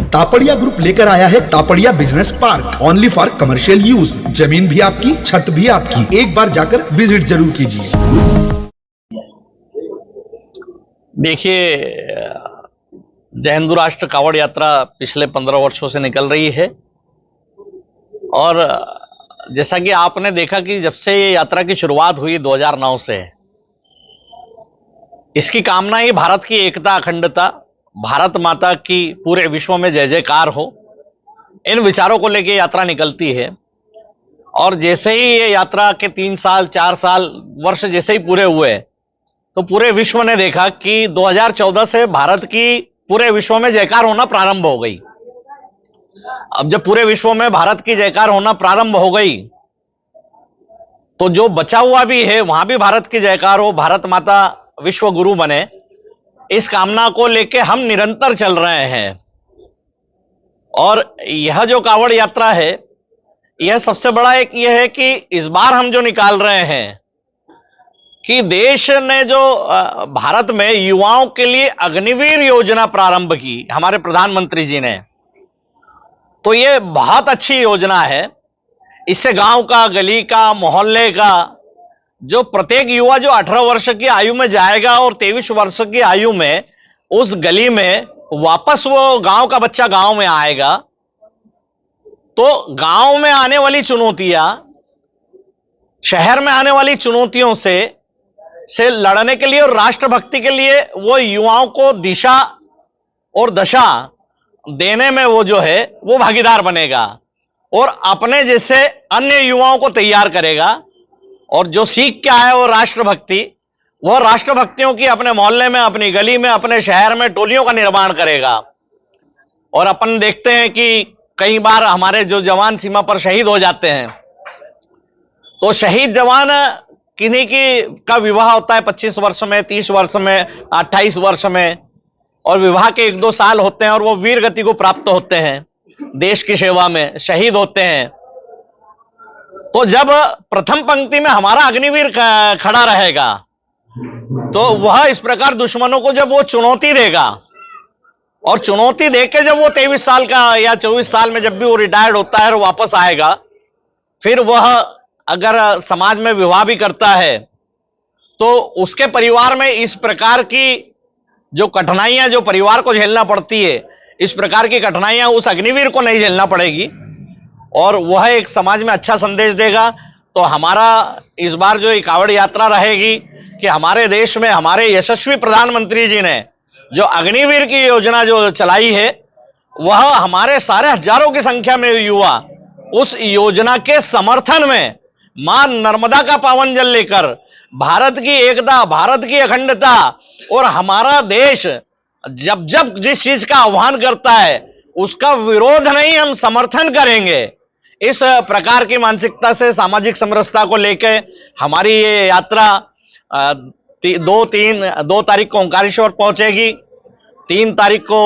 Tapadia group लेकर आया है Tapadia business park, only for commercial use. जमीन भी आपकी, छत भी आपकी। एक बार जाकर विजिट जरूर कीजिए। देखिए, जय हिंदू राष्ट्र कावड़ यात्रा पिछले 15 वर्षों से निकल रही है और जैसा कि आपने देखा कि जब से ये यात्रा की शुरुआत हुई 2009 से, इसकी कामना ही भारत की एकता, अखंडता, भारत माता की पूरे विश्व में जय जयकार हो, इन विचारों को लेकर यात्रा निकलती है। और जैसे ही ये यात्रा के 3 साल 4 साल वर्ष जैसे ही पूरे हुए तो पूरे विश्व ने देखा कि 2014 से भारत की पूरे विश्व में जयकार होना प्रारंभ हो गई। अब जब पूरे विश्व में भारत की जयकार होना प्रारंभ हो गई तो जो बचा हुआ भी है वहां भी भारत की जयकार हो, भारत माता विश्व गुरु बने, इस कामना को लेके हम निरंतर चल रहे हैं। और यह जो कावड़ यात्रा है, यह सबसे बड़ा एक यह है कि इस बार हम जो निकाल रहे हैं कि देश ने जो भारत में युवाओं के लिए अग्निवीर योजना प्रारंभ की, हमारे प्रधानमंत्री जी ने, तो यह बहुत अच्छी योजना है। इससे गांव का, गली का, मोहल्ले का जो प्रत्येक युवा जो 18 वर्ष की आयु में जाएगा और 23 वर्ष की आयु में उस गली में वापस वो गांव का बच्चा गांव में आएगा, तो गांव में आने वाली चुनौतियां, शहर में आने वाली चुनौतियों से लड़ने के लिए और राष्ट्रभक्ति के लिए वो युवाओं को दिशा और दशा देने में वो जो है वो भागीदार बनेगा और अपने जैसे अन्य युवाओं को तैयार करेगा। और जो सीख क्या है वो राष्ट्रभक्ति, वह राष्ट्रभक्तियों की अपने मोहल्ले में, अपनी गली में, अपने शहर में टोलियों का निर्माण करेगा। और अपन देखते हैं कि कई बार हमारे जो जवान सीमा पर शहीद हो जाते हैं, तो शहीद जवान किन्हीं का विवाह होता है 25 वर्ष में, 30 वर्ष में, 28 वर्ष में, और विवाह के 1-2 साल होते हैं और वो वीर गति को प्राप्त होते हैं, देश की सेवा में शहीद होते हैं। तो जब प्रथम पंक्ति में हमारा अग्निवीर खड़ा रहेगा तो वह इस प्रकार दुश्मनों को जब वो चुनौती देगा और चुनौती देके जब वो 23 साल का या 24 साल में जब भी वो रिटायर्ड होता है और वापस आएगा, फिर वह अगर समाज में विवाह भी करता है तो उसके परिवार में इस प्रकार की जो कठिनाइयां जो परिवार को झेलना पड़ती है, इस प्रकार की कठिनाइयां उस अग्निवीर को नहीं झेलना पड़ेगी और वह एक समाज में अच्छा संदेश देगा। तो हमारा इस बार जो कावड़ यात्रा रहेगी कि हमारे देश में हमारे यशस्वी प्रधानमंत्री जी ने जो अग्निवीर की योजना जो चलाई है, वह हमारे सारे हजारों की संख्या में युवा उस योजना के समर्थन में मां नर्मदा का पावन जल लेकर भारत की एकता, भारत की अखंडता और हमारा देश जब जब जिस चीज का आह्वान करता है उसका विरोध नहीं, हम समर्थन करेंगे। इस प्रकार की मानसिकता से सामाजिक समरसता को लेकर हमारी ये यात्रा 2 तारीख को ओंकारेश्वर पहुंचेगी, 3 तारीख को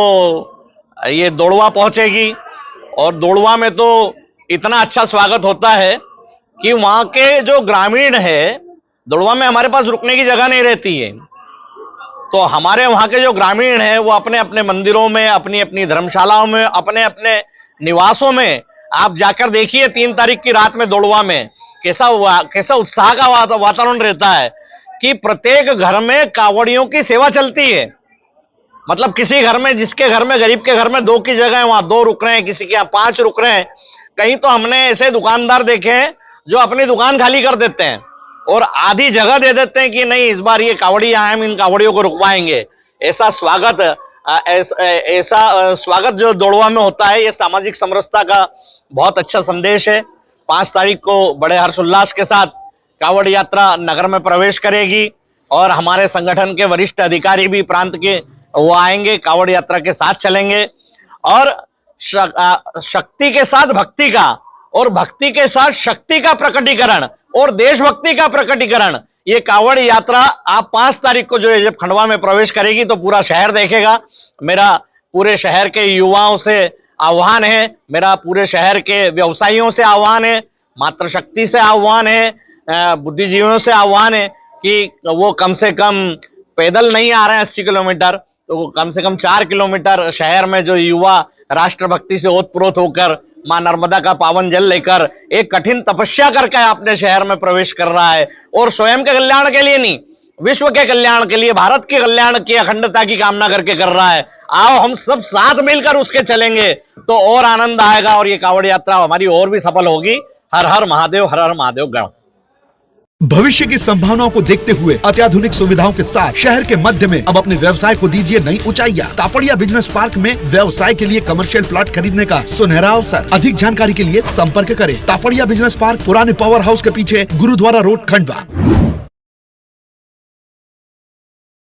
ये दोड़वा पहुंचेगी। और दोड़वा में तो इतना अच्छा स्वागत होता है कि वहां के जो ग्रामीण है, दोड़वा में हमारे पास रुकने की जगह नहीं रहती है, तो हमारे वहां के जो ग्रामीण हैं वो अपने अपने मंदिरों में, अपनी अपनी धर्मशालाओं में, अपने अपने निवासों में, आप जाकर देखिए 3 तारीख की रात में दोड़वा में कैसा उत्साह का वातावरण रहता है कि प्रत्येक घर में कावड़ियों की सेवा चलती है। मतलब किसी घर में, जिसके घर में, गरीब के घर में 2 की जगह है, वहां 2 रुक रहे हैं, किसी के यहाँ 5 रुक रहे हैं। कहीं तो हमने ऐसे दुकानदार देखे हैं जो अपनी दुकान खाली कर देते हैं और आधी जगह दे देते हैं कि नहीं, इस बार ये कावड़ी आए, हम इन कावड़ियों को रुकवाएंगे। ऐसा स्वागत जो दोड़वा में होता है, ये सामाजिक समरसता का बहुत अच्छा संदेश है। 5 तारीख को बड़े हर्षोल्लास के साथ कावड़ यात्रा नगर में प्रवेश करेगी और हमारे संगठन के वरिष्ठ अधिकारी भी प्रांत के वो आएंगे, कावड़ यात्रा के साथ चलेंगे। और शक्ति के साथ भक्ति का और भक्ति के साथ शक्ति का प्रकटीकरण और देशभक्ति का प्रकटीकरण, ये कावड़ यात्रा आप 5 तारीख को जो है जब खंडवा में प्रवेश करेगी तो पूरा शहर देखेगा। मेरा पूरे शहर के युवाओं से आह्वान है, मेरा पूरे शहर के व्यवसायियों से आह्वान है, मातृशक्ति से आह्वान है, बुद्धिजीवियों से आह्वान है कि वो कम से कम पैदल नहीं आ रहे हैं 80 किलोमीटर, तो कम से कम 4 किलोमीटर शहर में जो युवा राष्ट्रभक्ति से ओतप्रोत होकर मां नर्मदा का पावन जल लेकर एक कठिन तपस्या करके अपने शहर में प्रवेश कर रहा है और स्वयं के कल्याण के लिए नहीं, विश्व के कल्याण के लिए, भारत के कल्याण की अखंडता की कामना करके कर रहा है। आओ हम सब साथ मिलकर उसके चलेंगे तो और आनंद आएगा और ये कांवड़ यात्रा हमारी और भी सफल होगी। हर हर महादेव, हर हर महादेव गण। भविष्य की संभावनाओं को देखते हुए अत्याधुनिक सुविधाओं के साथ शहर के मध्य में अब अपने व्यवसाय को दीजिए नई ऊंचाइयां। तापड़िया बिजनेस पार्क में व्यवसाय के लिए कमर्शियल प्लॉट खरीदने का सुनहरा अवसर। अधिक जानकारी के लिए संपर्क करें। तापड़िया बिजनेस पार्क, पुराने पावर हाउस के पीछे, गुरुद्वारा रोड, खंडवा।